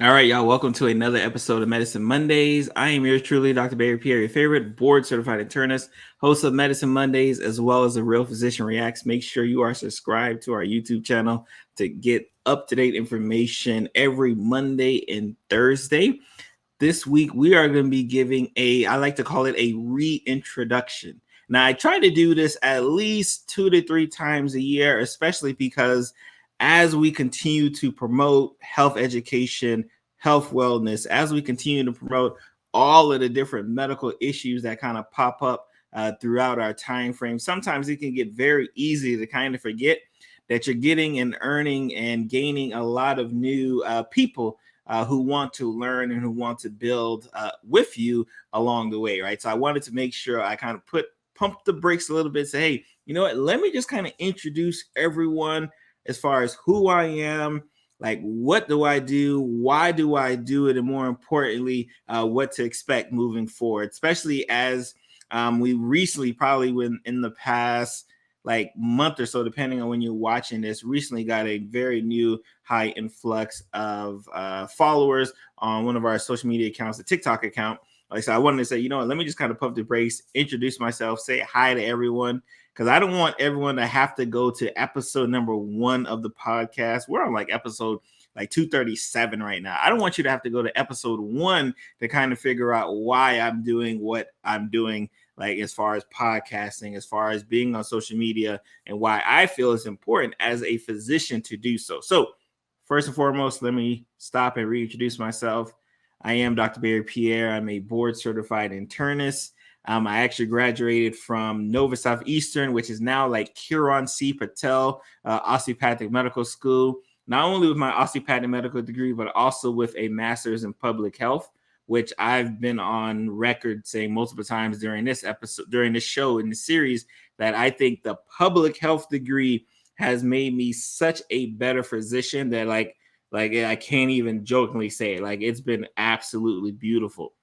All right, y'all. Welcome to another episode of Medicine Mondays. I am yours truly, Dr. Pierre, your favorite board-certified internist, host of Medicine Mondays, as well as the Real Physician Reacts. Make sure you are subscribed to our YouTube channel to get up-to-date information every Monday and Thursday. This week, we are going to be giving I like to call it a reintroduction. Now, I try to do this at least 2 to 3 times a year, especially because as we continue to promote health education, health wellness, as we continue to promote all of the different medical issues that kind of pop up throughout our time frame, sometimes it can get very easy to kind of forget that you're getting and earning and gaining a lot of new people who want to learn and who want to build with you along the way, right? So I wanted to make sure I kind of pump the brakes a little bit, say, hey, you know what? Let me just kind of introduce everyone as far as who I am, like what do I do, why do I do it, and more importantly, what to expect moving forward, especially as we recently, probably in the past like month or so, depending on when you're watching this, recently got a very new high influx of followers on one of our social media accounts, the TikTok account. Like, so I wanted to say, you know what, let me just kind of pump the brakes, introduce myself, say hi to everyone, because I don't want everyone to have to go to episode number 1 of the podcast. We're on like episode like 237 right now. I don't want you to have to go to episode 1 to kind of figure out why I'm doing what I'm doing, like as far as podcasting, as far as being on social media, and why I feel it's important as a physician to do so. So first and foremost, let me stop and reintroduce myself. I am Dr. Pierre. I'm a board certified internist. I actually graduated from Nova Southeastern, which is now like Kiran C. Patel Osteopathic Medical School, not only with my osteopathic medical degree, but also with a master's in public health, which I've been on record saying multiple times during this episode, during this show in the series, that I think the public health degree has made me such a better physician that like I can't even jokingly say it. Like, it's been absolutely beautiful.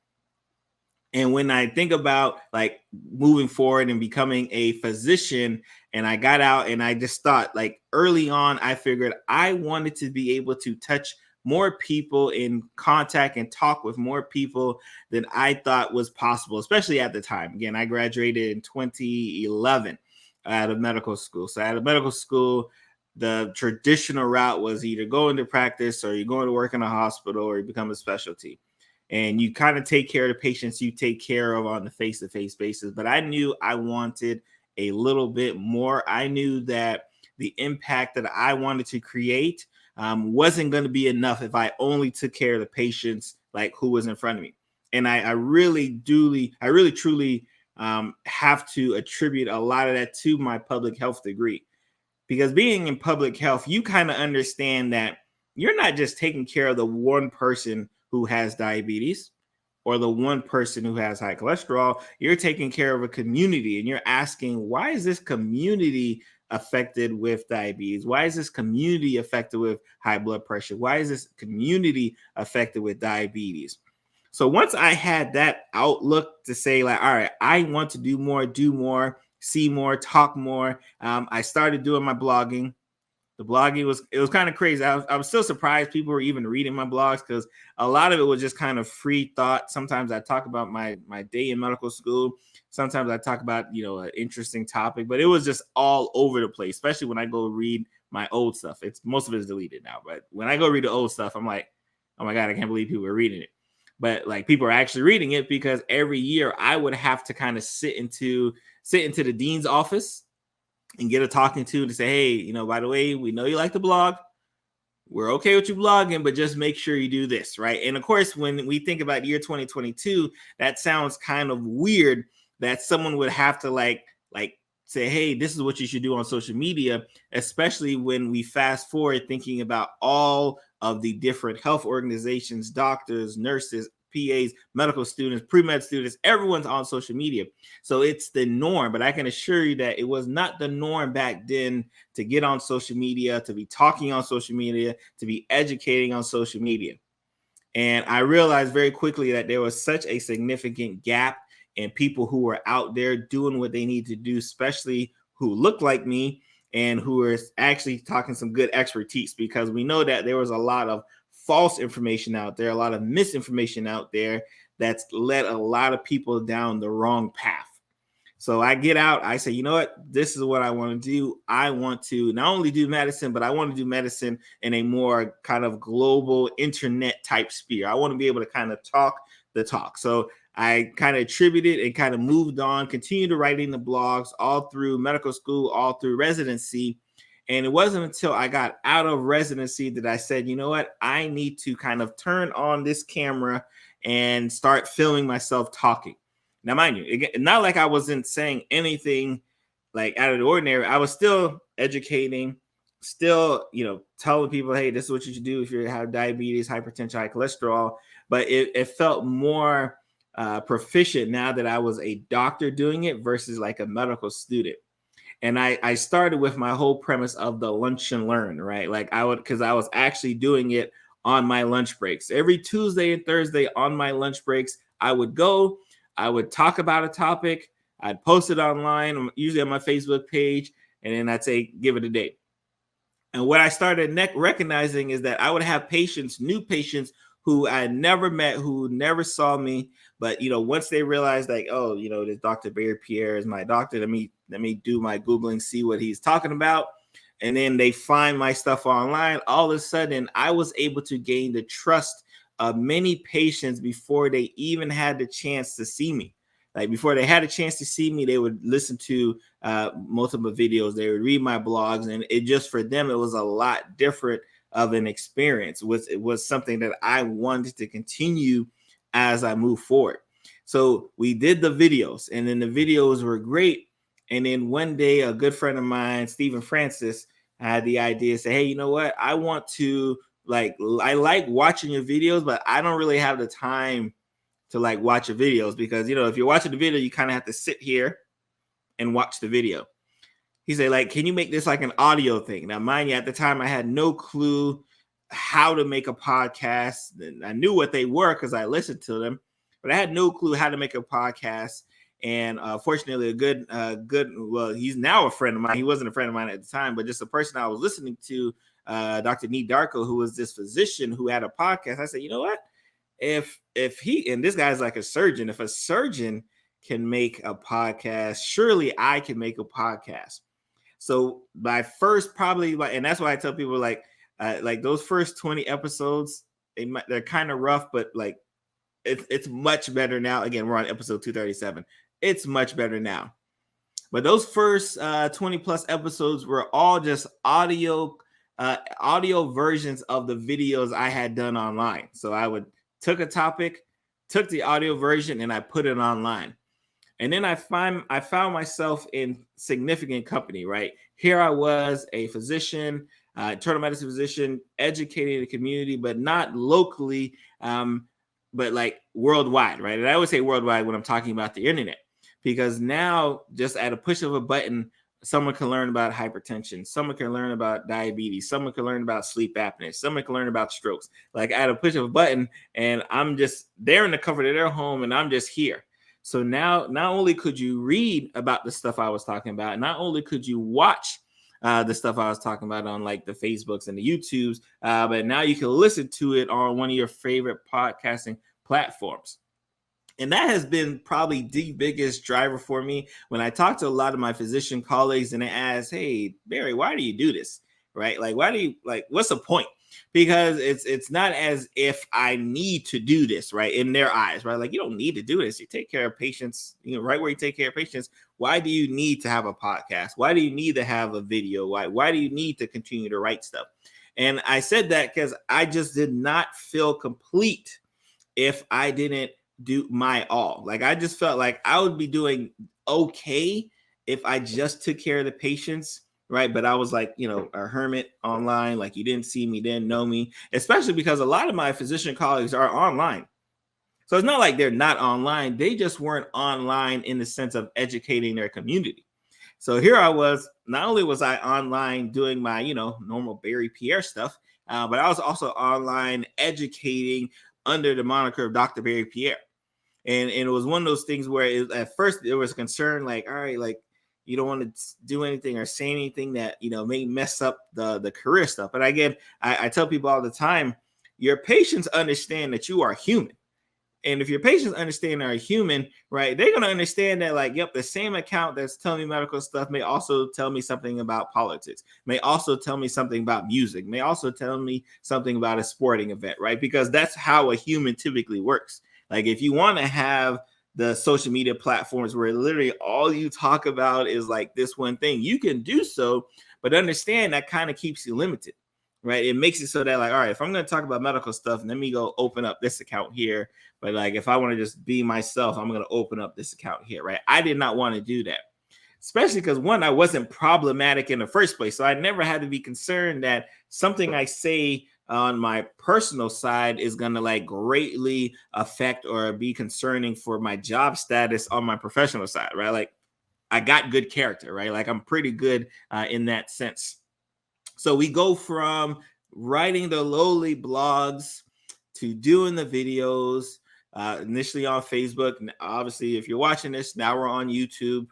And when I think about like moving forward and becoming a physician, and I got out and I just thought, like, early on, I figured I wanted to be able to touch more people, in contact and talk with more people than I thought was possible, especially at the time. Again, I graduated in 2011 out of medical school. So out of medical school, the traditional route was either go into practice, or you go to work in a hospital, or you become a specialty, and you kind of take care of the patients you take care of on the face-to-face basis. But I knew I wanted a little bit more. I knew that the impact that I wanted to create wasn't going to be enough if I only took care of the patients like who was in front of me. And I really truly have to attribute a lot of that to my public health degree, because being in public health, you kind of understand that you're not just taking care of the one person who has diabetes or the one person who has high cholesterol. You're taking care of a community, and you're asking, why is this community affected with diabetes? Why is this community affected with high blood pressure? Why is this community affected with diabetes? So once I had that outlook to say, like, all right, I want to do more, see more, talk more, I started doing my blogging. The blogging was kind of crazy. I was still surprised people were even reading my blogs, because a lot of it was just kind of free thought. Sometimes I talk about my day in medical school. Sometimes I talk about, an interesting topic, but it was just all over the place, especially when I go read my old stuff. It's most of it is deleted now, but when I go read the old stuff, I'm like, oh my God, I can't believe people are reading it. But like, people are actually reading it, because every year I would have to kind of sit into the dean's office and get a talking to say, hey, by the way, we know you like to blog. We're okay with you blogging, but just make sure you do this, right? And of course, when we think about year 2022, that sounds kind of weird that someone would have to like say, hey, this is what you should do on social media, especially when we fast forward thinking about all of the different health organizations, doctors, nurses, PAs, medical students, pre-med students, everyone's on social media. So it's the norm, but I can assure you that it was not the norm back then to get on social media, to be talking on social media, to be educating on social media. And I realized very quickly that there was such a significant gap in people who were out there doing what they need to do, especially who look like me and who are actually talking some good expertise, because we know that there was a lot of false information out there, a lot of misinformation out there that's led a lot of people down the wrong path. So I get out, I say, you know what, this is what I want to do. I want to not only do medicine, but I want to do medicine in a more kind of global internet type sphere. I want to be able to kind of talk the talk. So I kind of attributed and kind of moved on, continued to writing the blogs all through medical school, all through residency. And it wasn't until I got out of residency that I said, you know what, I need to kind of turn on this camera and start filming myself talking. Now, mind you, not like I wasn't saying anything like out of the ordinary. I was still educating, still, telling people, hey, this is what you should do if you have diabetes, hypertension, high cholesterol. But it felt more proficient now that I was a doctor doing it versus like a medical student. And I started with my whole premise of the lunch and learn, right? Like because I was actually doing it on my lunch breaks. Every Tuesday and Thursday on my lunch breaks, I would talk about a topic, I'd post it online, usually on my Facebook page, and then I'd say, give it a day. And what I started recognizing is that I would have new patients who I never met, who never saw me. But, once they realized like, oh, this Dr. Pierre is my doctor, let me do my Googling, see what he's talking about. And then they find my stuff online. All of a sudden, I was able to gain the trust of many patients before they even had the chance to see me. Like before they had a chance to see me, they would listen to multiple videos. They would read my blogs, and it just for them, it was a lot different of an experience. It was something that I wanted to continue as I move forward. So we did the videos, and then the videos were great. And then one day, a good friend of mine, Stephen Francis, had the idea to say, hey, you know what? I want to I like watching your videos, but I don't really have the time to watch your videos because, if you're watching the video, you kind of have to sit here and watch the video. He said, can you make this like an audio thing? Now, mind you, at the time, I had no clue how to make a podcast. I knew what they were because I listened to them, but I had no clue how to make a podcast. And fortunately, well, he's now a friend of mine. He wasn't a friend of mine at the time, but just a person I was listening to, Dr. Nee Darko, who was this physician who had a podcast. I said, you know what? If he, and this guy's like a surgeon, if a surgeon can make a podcast, surely I can make a podcast. So my first and that's why I tell people like those first 20 episodes, they're kind of rough, but it's much better now. Again, we're on episode 237. It's much better now. But those first 20 plus episodes were all just audio versions of the videos I had done online. So I took a topic, took the audio version, and I put it online. And then I found myself in significant company, right? Here I was, a physician, internal medicine physician, educating the community, but not locally, but worldwide, right? And I always say worldwide when I'm talking about the internet, because now just at a push of a button, someone can learn about hypertension, someone can learn about diabetes, someone can learn about sleep apnea, someone can learn about strokes. At a push of a button, and I'm just there in the comfort of their home, and I'm just here. So now, not only could you read about the stuff I was talking about, not only could you watch the stuff I was talking about on the Facebooks and the YouTubes, but now you can listen to it on one of your favorite podcasting platforms. And that has been probably the biggest driver for me. When I talk to a lot of my physician colleagues and they ask, hey, Barry, why do you do this? Right? Why do you what's the point? Because it's not as if I need to do this, right? In their eyes, right? You don't need to do this. You take care of patients, right where you take care of patients. Why do you need to have a podcast? Why do you need to have a video? Why do you need to continue to write stuff? And I said that because I just did not feel complete if I didn't do my all. I just felt like I would be doing okay if I just took care of the patients, right? But I was a hermit online. You didn't see me, didn't know me, especially because a lot of my physician colleagues are online. So it's not like they're not online. They just weren't online in the sense of educating their community. So here I was, not only was I online doing my, normal Barry Pierre stuff, but I was also online educating under the moniker of Dr. Barry Pierre. And it was one of those things where at first there was concern, all right, you don't want to do anything or say anything that, may mess up the career stuff. But again, I tell people all the time, your patients understand that you are human. And if your patients understand are human, right, they're going to understand that, like, yep, the same account that's telling me medical stuff may also tell me something about politics, may also tell me something about music, may also tell me something about a sporting event, right? Because that's how a human typically works. Like, if you want to have the social media platforms where literally all you talk about is like this one thing, you can do so, but understand that kind of keeps you limited, right? It makes it so that, like, all right, if I'm going to talk about medical stuff, let me go open up this account here. But like, if I want to just be myself, I'm going to open up this account here, right? I did not want to do that, especially because, one, I wasn't problematic in the first place. So I never had to be concerned that something I say on my personal side is going to like greatly affect or be concerning for my job status on my professional side, right? Like, I got good character, right? Like, I'm pretty good in that sense. So we go from writing the lowly blogs to doing the videos, initially on Facebook. Obviously, if you're watching this, now we're on YouTube,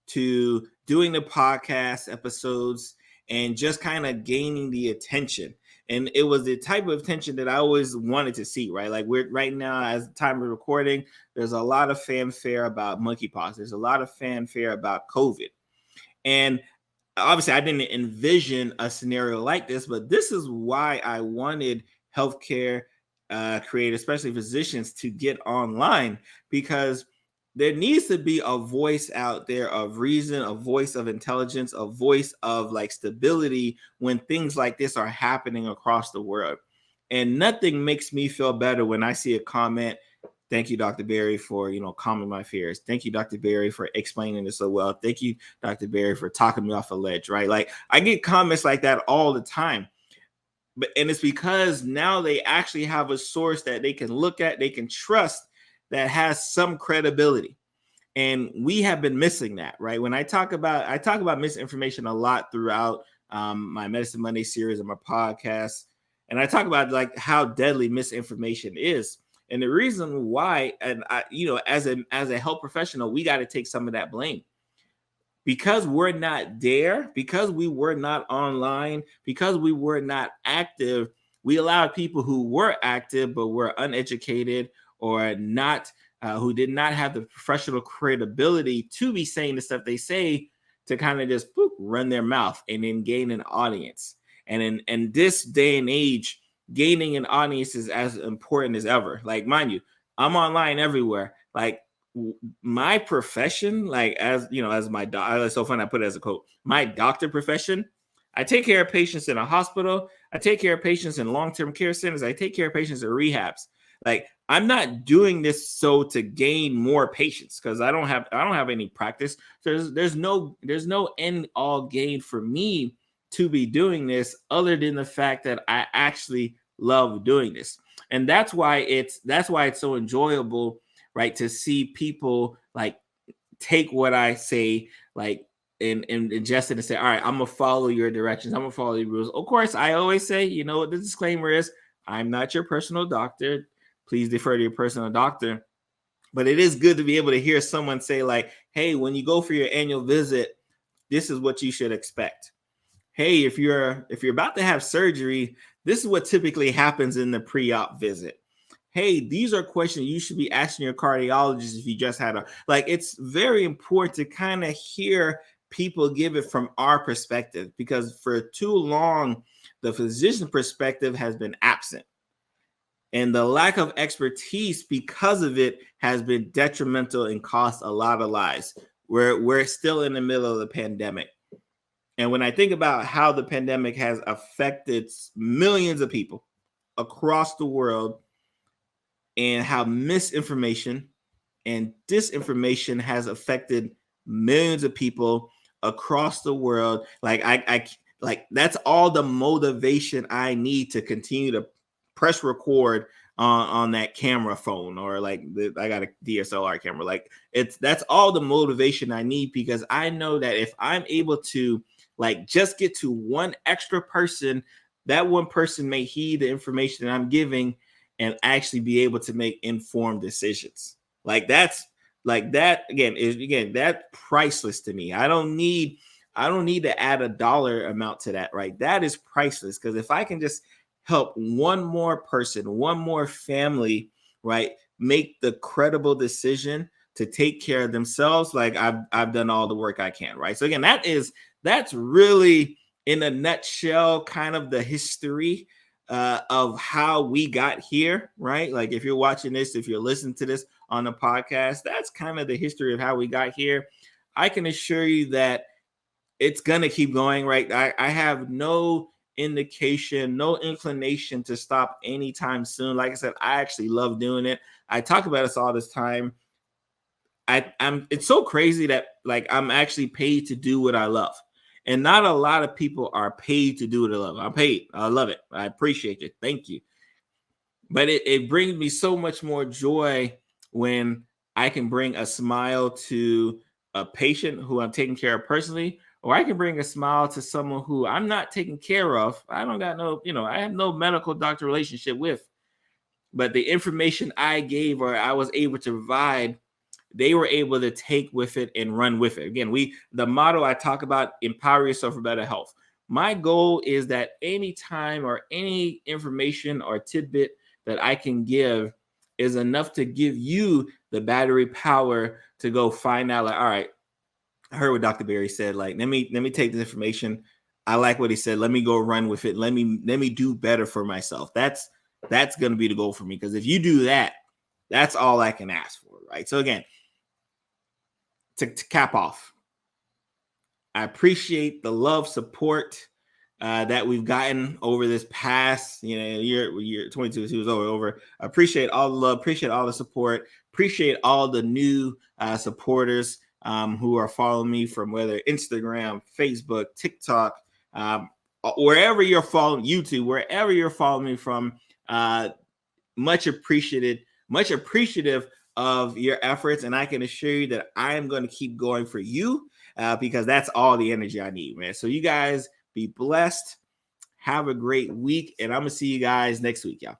to doing the podcast episodes and just kind of gaining the attention. And it was the type of attention that I always wanted to see, right? Like, we're right now, as the time of recording, there's a lot of fanfare about monkeypox. There's a lot of fanfare about COVID. And obviously, I didn't envision a scenario like this, but this is why I wanted healthcare creators, especially physicians, to get online, because there needs to be a voice out there of reason, a voice of intelligence, a voice of like stability when things like this are happening across the world. And nothing makes me feel better when I see a comment: "Thank you, Dr. Barry, for, calming my fears. Thank you, Dr. Barry, for explaining this so well. Thank you, Dr. Barry, for talking me off a ledge," right? Like, I get comments like that all the time. And it's because now they actually have a source that they can look at, they can trust, that has some credibility. And we have been missing that, right? When I talk about misinformation a lot throughout my Medicine Monday series and my podcast. And I talk about like how deadly misinformation is. And the reason why, and as a health professional, we got to take some of that blame, because we're not there, because we were not online, because we were not active. We allowed people who were active but were uneducated or not, who did not have the professional credibility to be saying the stuff they say, to kind of just run their mouth and then gain an audience. And in this day and age, gaining an audience is as important as ever. Like, mind you, I'm online everywhere. Like, my profession, like, as my doctor, it's so funny I put it as a quote, my doctor profession, I take care of patients in a hospital, I take care of patients in long-term care centers, I take care of patients in rehabs. Like, I'm not doing this so to gain more patients, because I don't have any practice. So there's no end all gain for me to be doing this, other than the fact that I actually love doing this. And that's why it's so enjoyable, right, to see people like take what I say, like, and ingest it and say, all right, I'm gonna follow your directions, I'm gonna follow your rules. Of course, I always say, what the disclaimer is: I'm not your personal doctor. Please defer to your personal doctor. But it is good to be able to hear someone say, like, hey, when you go for your annual visit, this is what you should expect. Hey, if you're about to have surgery, this is what typically happens in the pre-op visit. Hey, these are questions you should be asking your cardiologist if you just had like, it's very important to kind of hear people give it from our perspective, because for too long, the physician perspective has been absent. And the lack of expertise because of it has been detrimental and cost a lot of lives. We're still in the middle of the pandemic. And when I think about how the pandemic has affected millions of people across the world, and how misinformation and disinformation has affected millions of people across the world, like, I like, that's all the motivation I need to continue to press record on that camera phone, or like, I got a DSLR camera. Like, that's all the motivation I need, because I know that if I'm able to, like, just get to one extra person, that one person may heed the information that I'm giving and actually be able to make informed decisions. Like, that's like, that again, that's priceless to me. I don't need to add a dollar amount to that, right? That is priceless, because if I can just help one more person, one more family, right, make the credible decision to take care of themselves, like I've done all the work I can, right? So again, that's really in a nutshell kind of the history of how we got here, right? Like if you're watching this, if you're listening to this on the podcast, that's kind of the history of how we got here. I can assure you that it's gonna keep going, right? I have no indication, no inclination to stop anytime soon. Like I said, I actually love doing it. I talk about this all this time. I'm it's so crazy that like I'm actually paid to do what I love. And not a lot of people are paid to do what I love. I'm paid. I love it. I appreciate it. Thank you. But it brings me so much more joy when I can bring a smile to a patient who I'm taking care of personally, or I can bring a smile to someone who I'm not taking care of. I don't got no, I have no medical doctor relationship with, but the information I gave or I was able to provide, they were able to take with it and run with it. Again, the motto I talk about, empower yourself for better health. My goal is that any time or any information or tidbit that I can give is enough to give you the battery power to go find out, like, all right, I heard what Dr. Barry said. Like, let me take this information. I like what he said. Let me go run with it. Let me do better for myself. That's going to be the goal for me. Because if you do that, that's all I can ask for, right? So again, to cap off, I appreciate the love, support that we've gotten over this past, year 22 was over. I appreciate all the love, appreciate all the support, appreciate all the new supporters who are following me from whether Instagram, Facebook, TikTok, wherever you're following, YouTube, wherever you're following me from. Much appreciated, much appreciative of your efforts, and I can assure you that I am going to keep going for you because that's all the energy I need, man. So you guys be blessed. Have a great week, and I'm gonna see you guys next week, y'all.